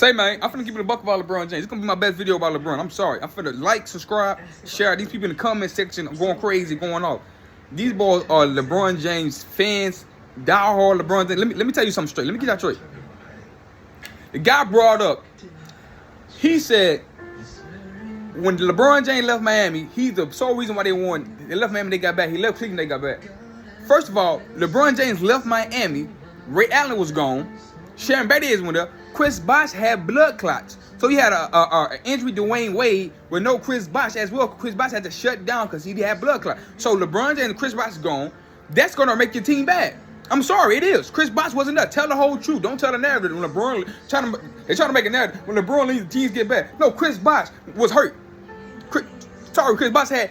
Say, man, I'm finna give you the buck about LeBron James. It's gonna be my best video about LeBron. I'm sorry. I'm finna like, subscribe, share. These people in the comment section are going crazy, going off. These boys are LeBron James fans, diehard LeBron James. Let me tell you something straight. Let me get that straight. The guy brought up, he said, when LeBron James left Miami, he's the sole reason why they won. They left Miami, they got back. He left Cleveland, they got back. First of all, LeBron James left Miami. Ray Allen was gone. Sharon Bates went up. Chris Bosh had blood clots. So he had an injury to Dwayne Wade with no Chris Bosh as well. Chris Bosh had to shut down because he had blood clots. So LeBron James and Chris Bosh gone. That's going to make your team bad. I'm sorry, it is. Chris Bosh wasn't there. Tell the whole truth. Don't tell the narrative. When LeBron they're trying to make a narrative. When LeBron leaves, the teams get bad. No, Chris Bosh was hurt. Chris Bosh had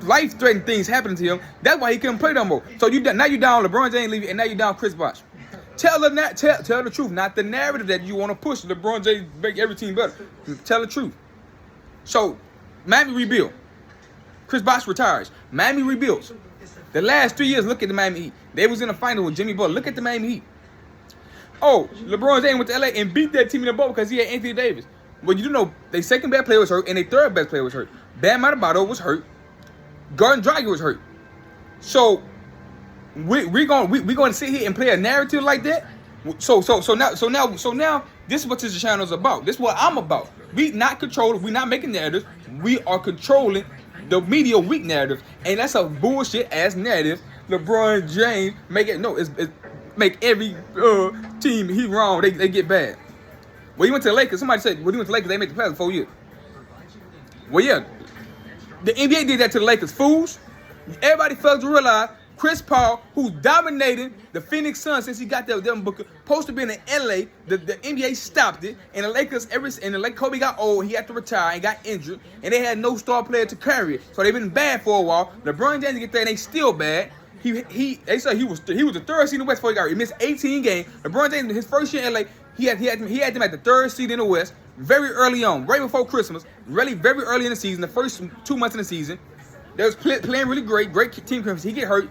life-threatening things happening to him. That's why he couldn't play no more. So now you down LeBron James leaving, and now you down Chris Bosh. Tell the truth, not the narrative that you want to push. LeBron James make every team better. Tell the truth. So Miami rebuild. Chris Bosh retires. Miami rebuilds. The last 3 years, look at the Miami Heat. They was in the final with Jimmy Butler. Look at the Miami Heat. Oh, LeBron James went to LA and beat that team in the bubble because he had Anthony Davis. Well, you do know their second best player was hurt and their third best player was hurt. Bam Adebayo was hurt. Gordon Dragic was hurt. So we're going to sit here and play a narrative like that. So now this is what this channel is about. This is what I'm about. We not controlling. We not making narratives. We are controlling the media weak narrative, and that's a bullshit ass narrative. LeBron James make every team he wrong. They get bad. When he went to the Lakers, somebody said when he went to the Lakers, they made the playoffs 4 years. Well, yeah, the NBA did that to the Lakers, fools. Everybody failed to realize Chris Paul, who's dominating the Phoenix Suns since he got there with Devin Booker, supposed to be in LA. The NBA stopped it, and the Lakers Kobe got old. He had to retire and got injured, and they had no star player to carry it. So they've been bad for a while. LeBron James get there, and they still bad. They said he was the third seed in the West before he got hurt. He missed 18 games. LeBron James, his first year in LA, he had them at the third seed in the West very early on, right before Christmas, really very early in the season, the first 2 months in the season. They was playing really great team chemistry. He get hurt.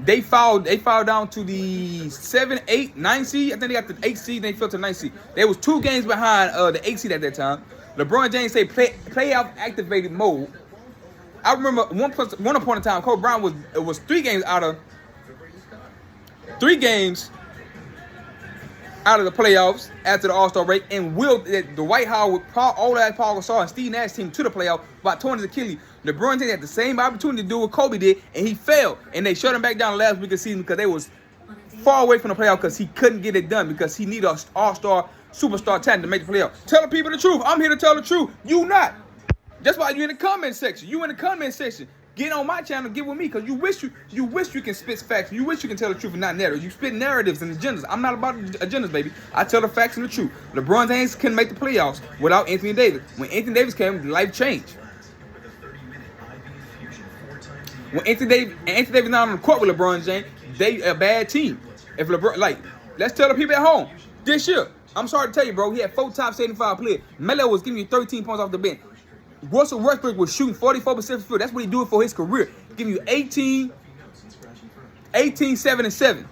They fouled down to the 7, 8, 9 seed. I think they got the 8 seed, then they fell to the 9 seed. They was 2 games behind the 8 seed at that time. LeBron James said playoff activated mode. I remember one point in time, Kobe Bryant was 3 games out of the playoffs after the All-Star break, and willed the White House with Paul Gasol and Steve Nash team to the playoffs by torn his Achilles. LeBron James had the same opportunity to do what Kobe did, and he failed. And they shut him back down last week of the season because they was far away from the playoffs because he couldn't get it done because he needed an all-star, superstar talent to make the playoffs. Tell the people the truth. I'm here to tell the truth. You not. That's why you're in the comment section. You in the comment section. Get on my channel, get with me, because you wish you can spit facts. You wish you can tell the truth and not narratives. You spit narratives and agendas. I'm not about agendas, baby. I tell the facts and the truth. LeBron James couldn't make the playoffs without Anthony Davis. When Anthony Davis came, life changed. When Anthony Davis not on the court with LeBron James, they a bad team. If LeBron, let's tell the people at home. This year, I'm sorry to tell you, bro, he had 4 top 75 players. Melo was giving you 13 points off the bench. Russell Westbrook was shooting 44% from field. That's what he doing for his career. Giving you 18, 7, and 7.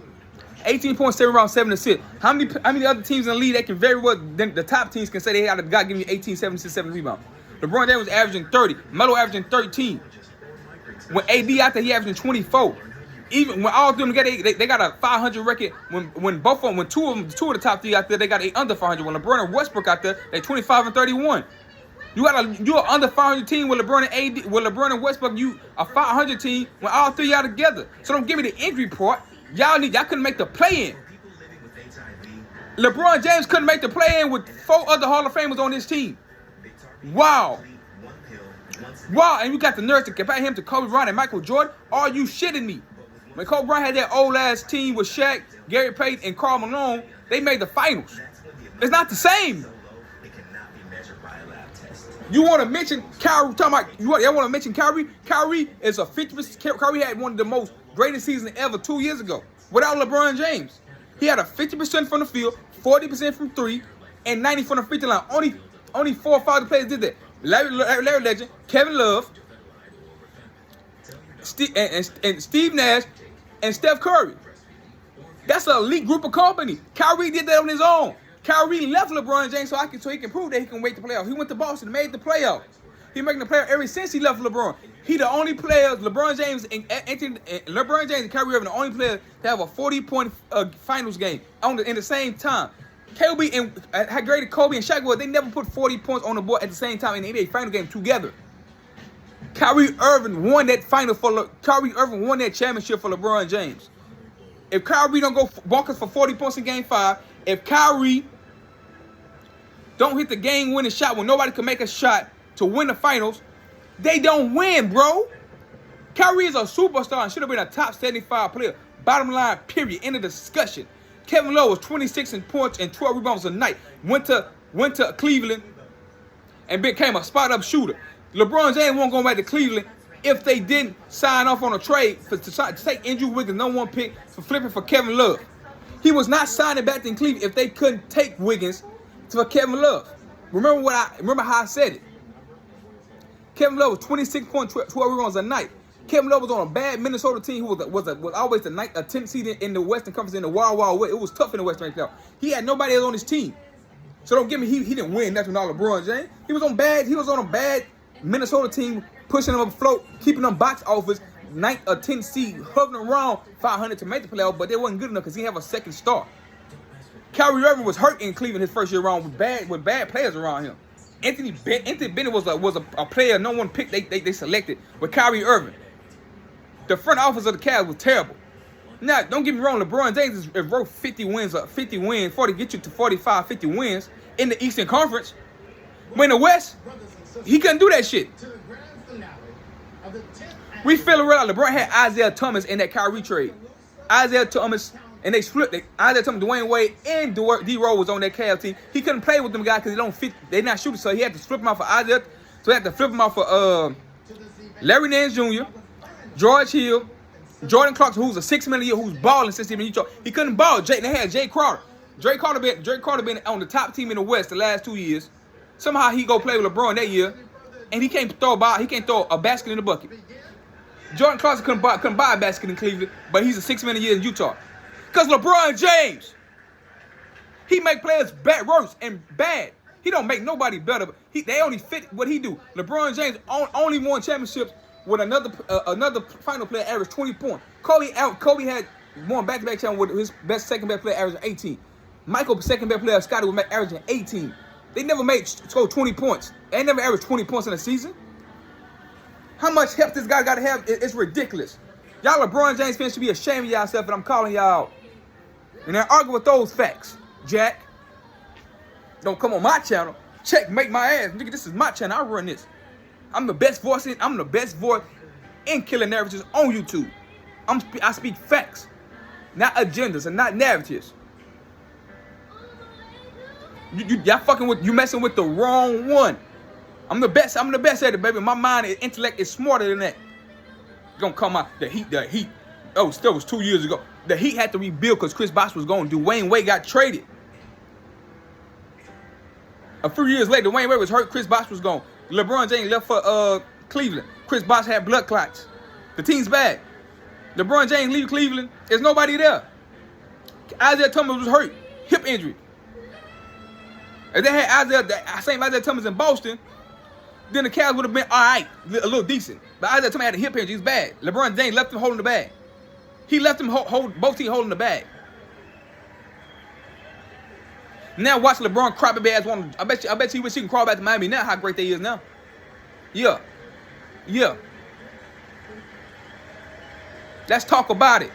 18.7 around 7 and 6. How many other teams in the league that can very well, the top teams can say they had a guy giving you 18, 7, 6, 7 rebounds? LeBron James was averaging 30. Melo averaging 13. When AD out there, he averaging 24. Even when all of them together, they got a 500 record. When two of the top 3 out there, they got a under 500. When LeBron and Westbrook out there, they 25 and 31. You're an under 500 team with LeBron and AD, with LeBron and Westbrook. You a 500 team when all 3 y'all together. So don't give me the injury part. Y'all couldn't make the play-in. LeBron James couldn't make the play-in with 4 other Hall of Famers on his team. Wow. And you got the nerve to compare him to Kobe Bryant and Michael Jordan? Are you shitting me? When Kobe Bryant had that old-ass team with Shaq, Gary Payton, and Karl Malone, they made the finals. It's not the same. You want to mention Kyrie? You want to mention Kyrie? Kyrie is a 50%. Kyrie had one of the most greatest seasons ever 2 years ago without LeBron James. He had a 50% from the field, 40% from 3, and 90 from the free throw line. Only 4 or 5 players did that. Larry Legend, Kevin Love, and Steve Nash, and Steph Curry. That's an elite group of company. Kyrie did that on his own. Kyrie left LeBron James so he can prove that he can make the playoffs. He went to Boston and made the playoffs. He making the playoffs ever since he left LeBron. He the only player, LeBron James and Kyrie Irving, the only player to have a 40-point finals game in the same time. Kobe and how great Kobe and Shaq was, they never put 40 points on the board at the same time in the NBA final game together. Kyrie Irving won that championship for LeBron James. If Kyrie don't go bonkers for 40 points in Game 5, if Kyrie don't hit the game-winning shot when nobody can make a shot to win the finals, they don't win, bro. Kyrie is a superstar and should have been a top 75 player. Bottom line, period. End of discussion. Kevin Love was 26 in points and 12 rebounds a night. Went to Cleveland and became a spot-up shooter. LeBron James won't go back to Cleveland if they didn't sign off on a trade to take Andrew Wiggins, #1 pick, for flipping for Kevin Love. He was not signing back in Cleveland if they couldn't take Wiggins for Kevin Love. Remember how I said it. Kevin Love was 26 points, 12 rebounds a night. Kevin Love was on a bad Minnesota team who was always the 10th seed in the Western Conference in the Wild Wild West. It was tough in the Western Conference. He had nobody else on his team. So don't give me he didn't win nothing with all LeBron James. He was on a bad Minnesota team, pushing them up afloat, keeping them box office, 9th or 10th seed, hovering around 500 to make the playoff, but they wasn't good enough because he didn't have a second star. Kyrie Irving was hurt in Cleveland his first year around with bad players around him. Anthony Bennett was a player no one picked. They selected with Kyrie Irving. The front office of the Cavs was terrible. Now, don't get me wrong. LeBron James wrote 40 get you to 45, 50 wins in the Eastern Conference. But in the West, he couldn't do that shit. We feel around. LeBron had Isaiah Thomas in that Kyrie trade. Isaiah Thomas, and they split. Isaiah Thomas, Dwayne Wade, and D-Rose was on that Cavs team. He couldn't play with them guys because they don't fit. They're not shooting, so he had to flip them out for Isaiah. So he had to flip them out for Larry Nance Jr., George Hill, Jordan Clarkson, who's a $6 million a year, who's balling since he's been in Utah. He couldn't ball. They had Jay Crowder. Jay Crowder been on the top team in the West the last 2 years. Somehow he go play with LeBron that year, and he can't throw a ball. He can't throw a basket in the bucket. Jordan Clarkson couldn't buy a basket in Cleveland, but he's a $6 million a year in Utah. Because LeBron James, he make players worse and bad. He don't make nobody better. They only fit what he do. LeBron James only won championships with another final player averaged 20 points. Kobe had won back-to-back championships with his second-best player averaging 18. Michael, second-best player, Scottie, was averaging 18. They never scored 20 points. They never averaged 20 points in a season. How much help this guy got to have? It's ridiculous. Y'all LeBron James fans should be ashamed of yourself, and I'm calling y'all out. And then argue with those facts, Jack. Don't come on my channel. Checkmate my ass. Nigga, this is my channel. I run this. I'm the best voice in killing narratives on YouTube. I speak facts, not agendas and not narratives. Y'all fucking with, you messing with the wrong one. I'm the best at it, baby. My mind and intellect is smarter than that. Gonna come out the Heat. Oh, still was 2 years ago. The Heat had to rebuild because Chris Bosh was gone. Dwayne Wade got traded. A few years later, Dwayne Wade was hurt. Chris Bosh was gone. LeBron James left for Cleveland. Chris Bosh had blood clots. The team's bad. LeBron James leave Cleveland. There's nobody there. Isaiah Thomas was hurt. Hip injury. If they had Isaiah Thomas in Boston, then the Cavs would have been all right, a little decent. But Isaiah Thomas had a hip injury. He's bad. LeBron James left him holding the bag. He left him both teams holding the bag. Now watch LeBron crybaby ass one. I bet you he wish he can crawl back to Miami now. How great they is now. Yeah. Let's talk about it.